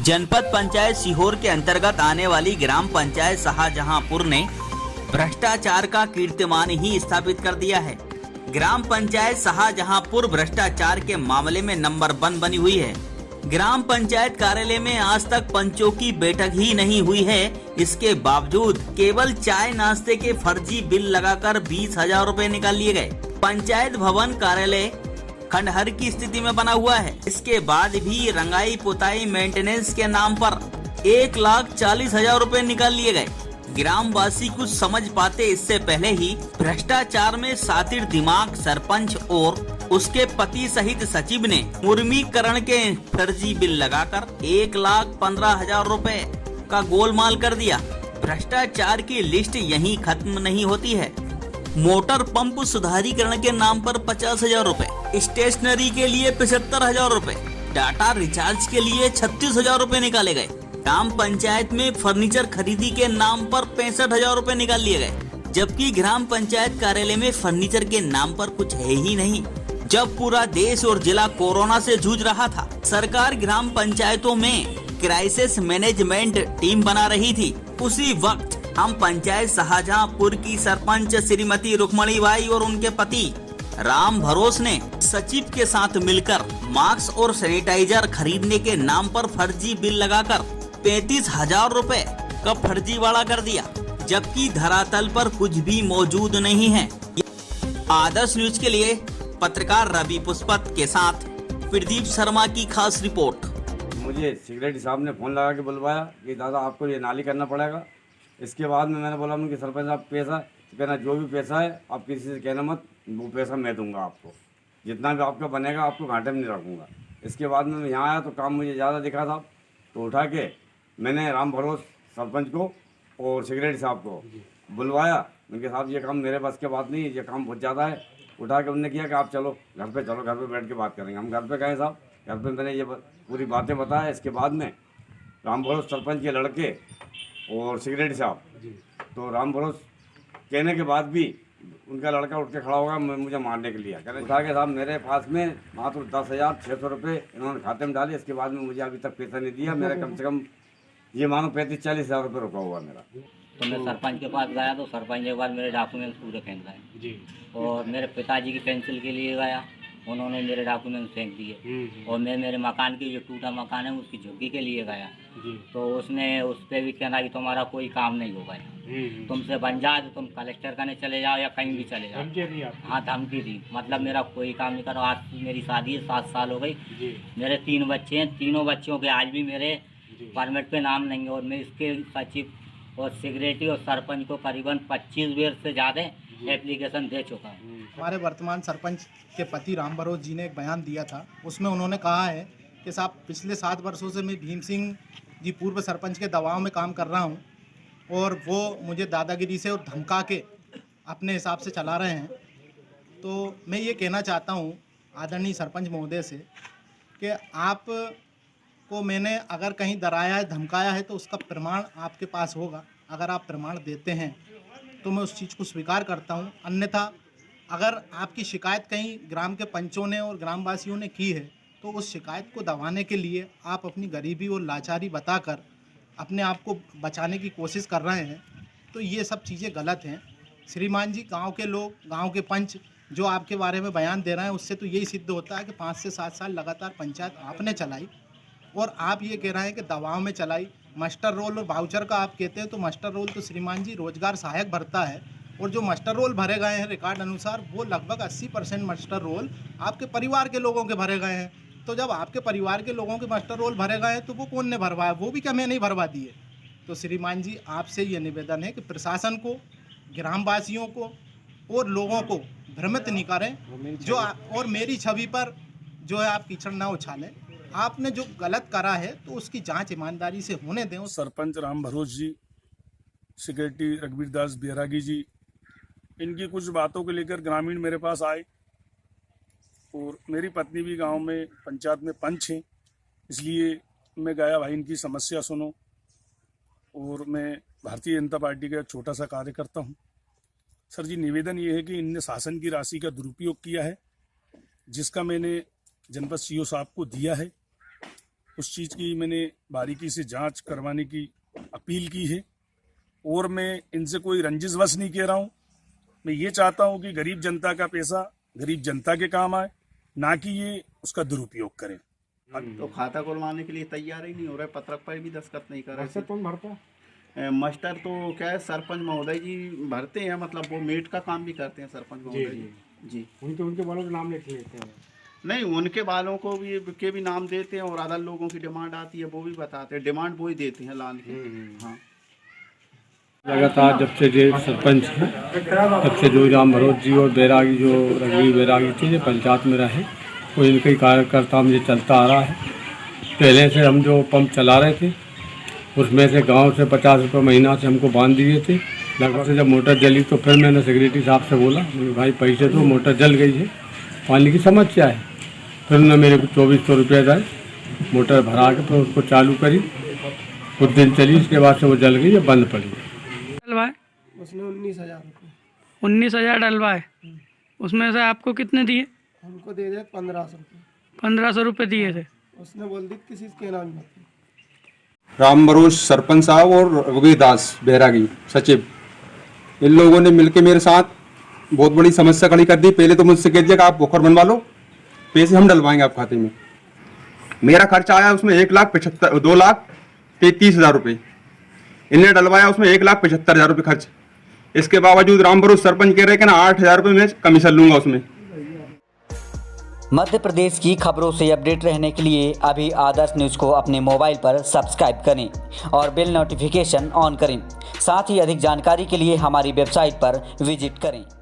जनपद पंचायत सीहोर के अंतर्गत आने वाली ग्राम पंचायत शाहजहांपुर ने भ्रष्टाचार का कीर्तिमान ही स्थापित कर दिया है। ग्राम पंचायत शाहजहांपुर भ्रष्टाचार के मामले में नंबर 1 बनी हुई है। ग्राम पंचायत कार्यालय में आज तक पंचों की बैठक ही नहीं हुई है। इसके बावजूद केवल चाय नाश्ते के फर्जी बिल लगाकर 20,000 रुपए निकाल लिए गए। पंचायत भवन कार्यालय खंडहर की स्थिति में बना हुआ है। इसके बाद भी रंगाई पुताई मेंटेनेंस के नाम पर 1,40,000 रुपए निकाल लिए गए। ग्रामवासी कुछ समझ पाते इससे पहले ही भ्रष्टाचार में सातिर दिमाग सरपंच और उसके पति सहित सचिव ने मुर्मीकरण के फर्जी बिल लगाकर 1,15,000 रुपए का गोलमाल कर दिया। भ्रष्टाचार की लिस्ट यहीं खत्म नहीं होती है। मोटर पंप सुधारीकरण के नाम पर 50,000 रुपए, स्टेशनरी के लिए 75,000 रुपए, डाटा रिचार्ज के लिए 36,000 रुपए निकाले गए। ग्राम पंचायत में फर्नीचर खरीदी के नाम पर 65,000 रुपए निकाल लिए गए, जबकि ग्राम पंचायत कार्यालय में फर्नीचर के नाम पर कुछ है ही नहीं। जब पूरा देश और जिला कोरोना से जूझ रहा था, सरकार ग्राम पंचायतों में क्राइसिस मैनेजमेंट टीम बना रही थी। उसी वक्त हम पंचायत शाहजहांपुर की सरपंच श्रीमती रुक्मणी बाई और उनके पति राम भरोस ने सचिव के साथ मिलकर मास्क और सैनिटाइजर खरीदने के नाम पर फर्जी बिल लगाकर 35,000 रुपए का फर्जीवाड़ा कर दिया, जबकि धरातल पर कुछ भी मौजूद नहीं है। आदर्श न्यूज के लिए पत्रकार रवि पुष्पत के साथ प्रदीप शर्मा की खास रिपोर्ट। मुझे सेक्रेटरी साहब ने फ़ोन लगा के बुलवाया कि दादा आपको ये नाली करना पड़ेगा। इसके बाद में मैंने बोला उनके सरपंच साहब पैसा कहना जो भी पैसा है आप किसी से कहना मत, वो पैसा मैं दूंगा आपको, जितना भी आपका बनेगा आपको घाटे में नहीं रखूँगा। इसके बाद में मैं यहाँ आया तो काम मुझे ज़्यादा दिखा था, तो उठा के मैंने राम भरोस सरपंच को और सेक्रेटरी साहब को बुलवाया। उनके साहब ये काम मेरे बस के बात नहीं, ये काम बहुत ज़्यादा है। उठा के उन्होंने किया कि आप चलो घर पे, चलो घर पे बैठ के बात करेंगे। हम घर पे गए साहब, घर पे मैंने ये पूरी बातें बताया। इसके बाद में राम भरोस सरपंच के लड़के और सेक्रेटरी साहब, तो राम भरोस कहने के बाद भी उनका लड़का उठ के खड़ा होगा मुझे मारने के लिए। कहने उठा के साहब मेरे पास में मात्र 10,600 रुपये इन्होंने खाते में डाले। इसके बाद में मुझे अभी तक पैसा नहीं दिया। मेरा कम से कम ये मानो 35-40,000 रुपये रुका हुआ मेरा। तो मैं सरपंच के पास गया तो सरपंच एक बार मेरे डॉक्यूमेंट्स पूरे फेंक गए और मेरे पिताजी की पेंसिल के लिए गया, उन्होंने मेरे डॉक्यूमेंट फेंक दिए। और मैं मेरे मकान की जो टूटा मकान है उसकी झुग्गी के लिए गया, तो उसने उस पर भी कहना कि तुम्हारा कोई काम नहीं होगा, तुमसे बन जाए तो तुम कलेक्टर करने चले जाओ या कहीं भी चले जाओ। हाँ, धमकी दी, मतलब मेरा कोई काम नहीं करो। आज मेरी शादी है, 7 साल हो गई। मेरे 3 बच्चे हैं, तीनों बच्चों के आज भी मेरे परमिट पे नाम नहीं है। और मैं इसके सचिव और सेक्रेटरी और सरपंच को करीबन 25 बार से ज़्यादा एप्लीकेशन दे चुका हूँ। हमारे वर्तमान सरपंच के पति राम भरोस जी ने एक बयान दिया था, उसमें उन्होंने कहा है कि साहब पिछले 7 वर्षों से मैं भीम सिंह जी पूर्व सरपंच के दबाव में काम कर रहा हूं और वो मुझे दादागिरी से और धमका के अपने हिसाब से चला रहे हैं। तो मैं ये कहना चाहता हूं आदरणीय सरपंच महोदय से कि आप को मैंने अगर कहीं डराया है, धमकाया है तो उसका प्रमाण आपके पास होगा। अगर आप प्रमाण देते हैं तो मैं उस चीज़ को स्वीकार करता हूं। अन्यथा अगर आपकी शिकायत कहीं ग्राम के पंचों ने और ग्रामवासियों ने की है तो उस शिकायत को दबाने के लिए आप अपनी गरीबी और लाचारी बताकर अपने आप को बचाने की कोशिश कर रहे हैं, तो ये सब चीज़ें गलत हैं। श्रीमान जी, गांव के लोग, गांव के पंच जो आपके बारे में बयान दे रहे हैं उससे तो यही सिद्ध होता है कि 5 से 7 साल लगातार पंचायत आपने चलाई और आप ये कह रहे हैं कि दबाव में चलाई। मास्टर रोल और वाउचर का आप कहते हैं, तो मास्टर रोल तो श्रीमान जी रोजगार सहायक भरता है और जो मास्टर रोल भरे गए हैं रिकॉर्ड अनुसार वो लगभग 80% मास्टर रोल आपके परिवार के लोगों के भरे गए हैं। तो जब आपके परिवार के लोगों के मास्टर रोल भरे गए हैं तो वो कौन ने भरवाया? वो भी क्या मैं नहीं भरवा दिए? तो श्रीमान जी, आपसे ये निवेदन है कि प्रशासन को, ग्रामवासियों को और लोगों को भ्रमित नहीं करें जो और मेरी छवि पर जो है आप कीचड़ ना उछालें। आपने जो गलत करा है तो उसकी जांच ईमानदारी से होने दें। सरपंच राम भरोस जी, सेक्रेटरी रघुवीर दास बैरागी जी, इनकी कुछ बातों को लेकर ग्रामीण मेरे पास आए और मेरी पत्नी भी गांव में पंचायत में पंच हैं, इसलिए मैं गया, भाई इनकी समस्या सुनो। और मैं भारतीय जनता पार्टी का एक छोटा सा कार्यकर्ता हूं। सर जी, निवेदन ये है कि इनने शासन की राशि का दुरुपयोग किया है, जिसका मैंने जनपद सीओ साहब को दिया है उस चीज़ की मैंने बारीकी से जांच करवाने की अपील की है। और मैं इनसे कोई रंजिशवश नहीं कह रहा हूँ। मैं ये चाहता हूँ कि गरीब जनता का पैसा गरीब जनता के काम आए, ना कि ये उसका दुरुपयोग करें। तो खाता खुलवाने के लिए तैयार ही नहीं हो रहा है, पत्रक पर भी दस्तखत नहीं कर रहे। कौन भरता है? मास्टर तो क्या है, सरपंच महोदय जी भरते हैं, मतलब वो मेट का काम भी करते हैं सरपंच महोदय जी। उनके वालों के नाम लिख लेते हैं। नहीं, उनके वालों को भी नाम देते हैं, और अदर लोगों की डिमांड आती है वो भी बताते हैं, डिमांड वो ही देते हैं लाने की। हाँ, लगातार जब से ये सरपंच हैं तब से जो राम भरोज जी और बैरागी जो रघुवीर बैरागी थे, ये पंचायत में रहे, वो इनके कार्यकर्ता में ये चलता आ रहा है। पहले से हम जो पंप चला रहे थे उसमें से गांव से 50 रुपये महीना से हमको बांध दिए थे। लगभग से जब मोटर जली तो फिर मैंने सेक्रेटरी साहब से बोला, भाई पैसे दो, मोटर जल गई है, पानी की समस्या है। फिर उन्होंने मेरे को 2400 रुपये दिए, मोटर भरा के फिर उसको चालू करी, कुछ दिन चली, इसके बाद से वो जल गई है, बंद पड़ी। डलवाए उसने 19,000 रुपये 19,000 डलवाए। उसमें से आपको कितने दिए? हमको दे दिया 1,500 रुपये। 1,500 रुपये दिए थे। उसने बोल दी किसी के नाम मत। राम भरोज सरपंच साहब और रघुवीर दास बैरागी सचिव, इन लोगों ने मिलकर मेरे साथ बहुत बड़ी समस्या खड़ी कर दी। पहले तो मुझसे कह दिया कि आप पोखर बनवा लो, पैसे हम डलवाएंगे आप खाते में। मेरा खर्चा आया उसमें 2,33,000 रुपये, इनने डलवाया उसमें 1,75,000 रुपये खर्च। इसके बावजूद राम भरोज सरपंच कह रहे कि ना 8,000 रुपये मैं कमीशन लूंगा उसमें। मध्य प्रदेश की खबरों से अपडेट रहने के लिए अभी आदर्श न्यूज़ को अपने मोबाइल पर सब्सक्राइब करें और बेल नोटिफिकेशन ऑन करें। साथ ही अधिक जानकारी के लिए हमारी वेबसाइट पर विजिट करें।